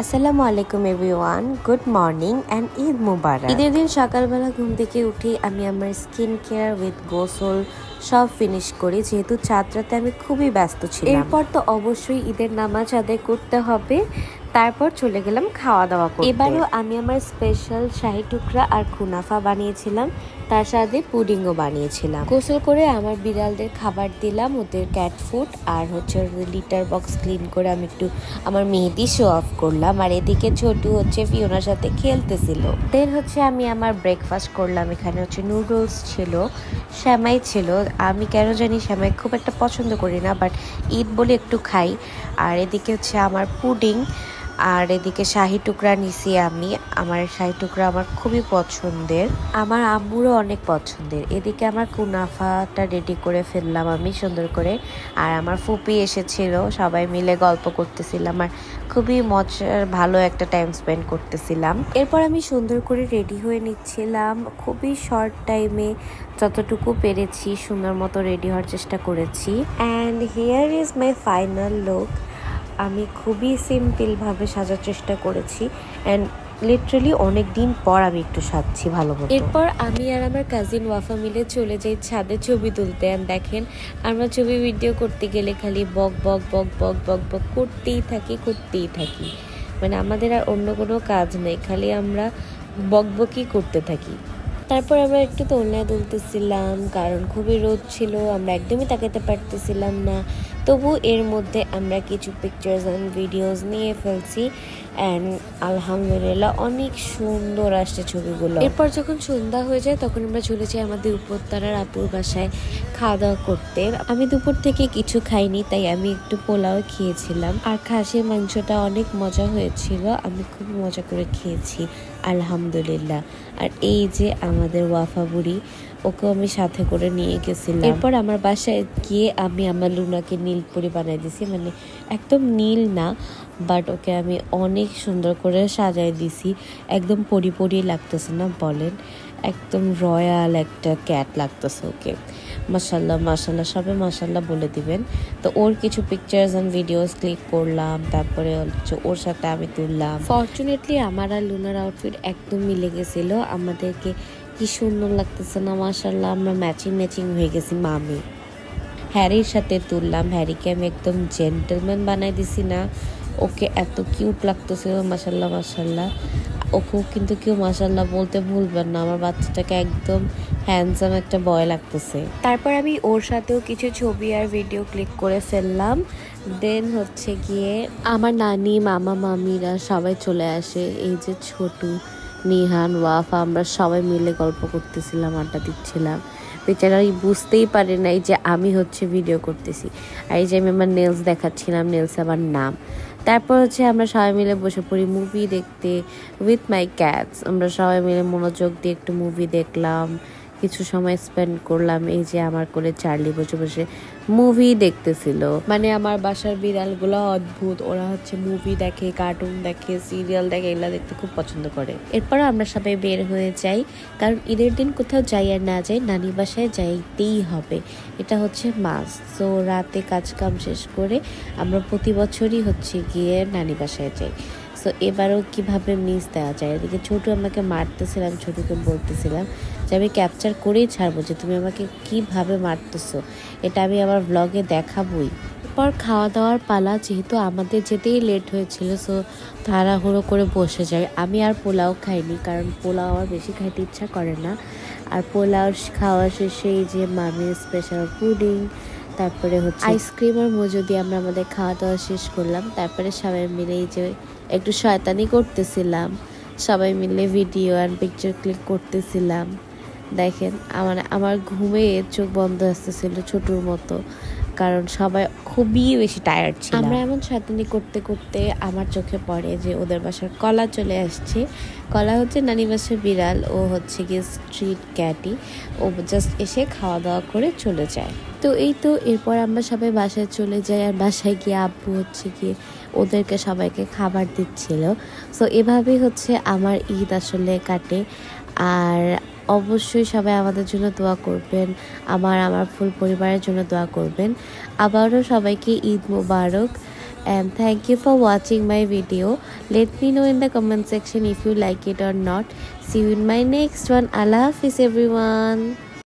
আসসালামু আলাইকুম everyone, good morning and Eid মুবারক। ঈদের দিন সকালবেলা ঘুম থেকে উঠে আমি আমার স্কিন কেয়ার উইথ গোসল সব ফিনিশ করি, যেহেতু চাঁদ রাতে আমি খুবই ব্যস্ত ছিলাম। এরপর তো অবশ্যই ঈদের নামাজ আদায় করতে হবে, তারপর চলে গেলাম খাওয়া দাওয়া করতে। এবারও আমি আমার স্পেশাল শাহি টুকরা আর কুনাফা বানিয়েছিলাম, তার সাথে পুডিংও বানিয়েছিলাম। গোসল করে আমার বিড়ালদের খাবার দিলাম, ওদের ক্যাট ফুড, আর হচ্ছে লিটার বক্স ক্লিন করে আমি একটু আমার মেহেদি শো অফ করলাম। আর এদিকে ছোটু হচ্ছে ফিওনার সাথে খেলতেছিল। দেন হচ্ছে আমি আমার ব্রেকফাস্ট করলাম। এখানে হচ্ছে নুডলস ছিল, শ্যামাই ছিল। আমি কেন জানি শ্যামাই খুব একটা পছন্দ করি না, বাট ঈদ বলে একটু খাই। আর এদিকে হচ্ছে আমার পুডিং, আর এদিকে শাহি টুকরা নিছি আমি। আমার শাহি টুকরা আমার খুবই পছন্দের, আমার আম্মুরও অনেক পছন্দের। এদিকে আমার কুনাফাটা রেডি করে ফেললাম আমি সুন্দর করে। আর আমার ফুপি এসেছিল, সবাই মিলে গল্প করতেছিলাম আর খুবই মজার ভালো একটা টাইম স্পেন্ড করতেছিলাম। এরপর আমি সুন্দর করে রেডি হয়ে নিচ্ছিলাম, খুবই শর্ট টাইমে যতটুকু পেরেছি সুন্দর মতো রেডি হওয়ার চেষ্টা করেছি। And here is my final look. আমি খুবই সিম্পলভাবে সাজার চেষ্টা করেছি, অ্যান্ড লিটারালি অনেক দিন পর আমি একটু সাজছি ভালো মতো। এরপর আমি আর আমার কাজিন ওয়াফা মিলে চলে যাই ছাদে ছবি তুলতে। অ্যান্ড দেখেন, আমরা ছবি ভিডিও করতে গেলে খালি বক বক বক বক বক বক করতেই থাকি। মানে আমাদের আর অন্য কোনো কাজ নেই, খালি আমরা বকবকই করতে থাকি। তারপর আমরা একটু দোলনায় দুলতেছিলাম, কারণ খুবই রোদ ছিল, আমরা একদমই তাকাতে পারতেছিলাম না। তবু এর মধ্যে আমরা কিছু পিকচার্স অ্যান্ড ভিডিওস নিয়ে ফেলছি, অ্যান্ড আলহামদুলিল্লাহ অনেক সুন্দর আসছে ছবিগুলো। এরপর যখন সন্ধ্যা হয়ে যায় তখন আমরা চলে যাই আমাদের উপরতলার আপুর বাসায় খাওয়া দাওয়া করতে। আমি দুপুর থেকে কিছু খাইনি, তাই আমি একটু পোলাও খেয়েছিলাম। আর খাসির মাংসটা অনেক মজা হয়েছিল, আমি খুব মজা করে খেয়েছি আলহামদুলিল্লাহ। আর এই যে আমাদের ওয়াফা বুড়ি, ওকেও আমি সাথে করে নিয়ে গেছিলাম। এরপর আমার বাসায় গিয়ে আমি আমার লুনাকে নীল পরি বানাই দিছি, মানে একদম নীল না, বাট ওকে আমি অনেক সুন্দর করে সাজাই দিছি। একদম পরি লাগতেছে না বলেন, একদম রয়্যাল একটা ক্যাট লাগতেছে ওকে। মাশাল্লাহ সবে মাশাল্লাহ বলে দিবেন। তো ওর কিছু পিকচার্স অ্যান্ড ভিডিওস ক্লিক করলাম, তারপরে হচ্ছে ওর সাথে আমি তুললাম। ফরচুনেটলি আমার আর লুনার আউটফিট একদম মিলে গেছিল, আমাদেরকে কি সুন্দর লাগতেছে না মাশাল্লাহ, আমরা ম্যাচিং হয়ে গেছি মামি। হ্যারির সাথে তুললাম, হ্যারিকে আমি একদম জেন্টলম্যান বানাই দিছি না, ওকে এত কিউট লাগতেছিল মাশাল্লাহ। ওকেও কিন্তু কেউ মাশাল্লাহ বলতে ভুলবেন না, আমার বাচ্চাটাকে একদম হ্যান্ডসাম একটা বয় লাগতেছে। তারপর আমি ওর সাথেও কিছু ছবি আর ভিডিও ক্লিক করে ফেললাম। দেন হচ্ছে গিয়ে আমার নানি মামা মামিরা সবাই চলে আসে। এই যে ছোটু, নিহান, ওয়াফা, আমরা সবাই মিলে গল্প করতেছিলাম, আড্ডা দিচ্ছিলাম। বেচারা বুঝতেই পারে নাই যে আমি হচ্ছে ভিডিও করতেছি। আর এই যে আমি আমার নেলস দেখাচ্ছিলাম, নেলস আমার নাম। তারপর হচ্ছে আমরা সবাই মিলে বসে পড়ি মুভি দেখতে উইথ মাই ক্যাটস। আমরা সবাই মিলে মনোযোগ দিয়ে একটু মুভি দেখলাম, কিছু সময় স্পেন্ড করলাম। এই যে আমার কোলে চার্লি বসে মুভি দেখতেছিল। মানে আমার বাসার বিড়ালগুলো অদ্ভুত, ওরা হচ্ছে মুভি দেখে, কার্টুন দেখে, সিরিয়াল দেখে, এগুলো দেখতে খুব পছন্দ করে। এরপর আমরা সবাই বের হয়ে যাই, কারণ ঈদের দিন কোথাও যাই আর না যাই, নানি বাসায় যাইতেই হবে, এটা হচ্ছে মাস্ট। সো রাতে কাজ কাম শেষ করে আমরা প্রতি বছরই হচ্ছে গিয়ে নানি বাসায় যাই। সো এবারও কিভাবে মিস দেওয়া যায়। এদিকে ছোটু আমাকে মারতেছিলাম, ছোটুকে বলতেছিলাম যে আমি ক্যাপচার করেই ছাড়বো যে তুমি আমাকে কিভাবে মারতেছো, এটা আমি আমার ব্লগে দেখাবই। এরপর খাওয়া দাওয়ার পালা, যেহেতু আমাদের যেতেই লেট হয়েছিল, সো তাড়াহুড়ো করে বসে যাই। আমি আর পোলাও খাইনি, কারণ পোলাও আমার বেশি খাইতে ইচ্ছা করে না। আর পোলাও খাওয়া শেষে এই যে মামির স্পেশাল পুডিং, তারপরে হচ্ছে আইসক্রিম আর মজু দিয়ে আমরা আমাদের খাওয়া দাওয়া শেষ করলাম। তারপরে সবাই মিলে এই যে একটু শয়তানি করতেছিলাম, সবাই মিলে ভিডিও আর পিকচার ক্লিক করতেছিলাম। দেখেন আমার ঘুমে চোখ বন্ধ আসতেছিল ছোটুর মতো, কারণ সবাই খুবই বেশি টায়ার্ড ছিল। আমরা এমন শয়তানি করতে করতে আমার চোখে পড়ে যে ওদের বাসার কলা চলে আসছে। কলা হচ্ছে নানি বাসার বিড়াল, ও হচ্ছে গিয়ে স্ট্রিট ক্যাটি, ও জাস্ট এসে খাওয়া দাওয়া করে চলে যায়। তো এই তো এরপর আমরা সবাই বাসায় চলে যাই, আর বাসায় গিয়ে আব্বু হচ্ছে গিয়ে ওদেরকে সবাইকে খাবার দিচ্ছিল। সো এভাবেই হচ্ছে আমার ঈদ আসলে কাটে। আর অবশ্যই সবাই আমাদের জন্য দোয়া করবেন, আমার ফুল পরিবারের জন্য দোয়া করবেন। আবারও সবাইকে ঈদ মোবারক। and thank you for watching my video. Let me know in the comment section if you like it or not. See you in my next one. Allah Hafiz everyone.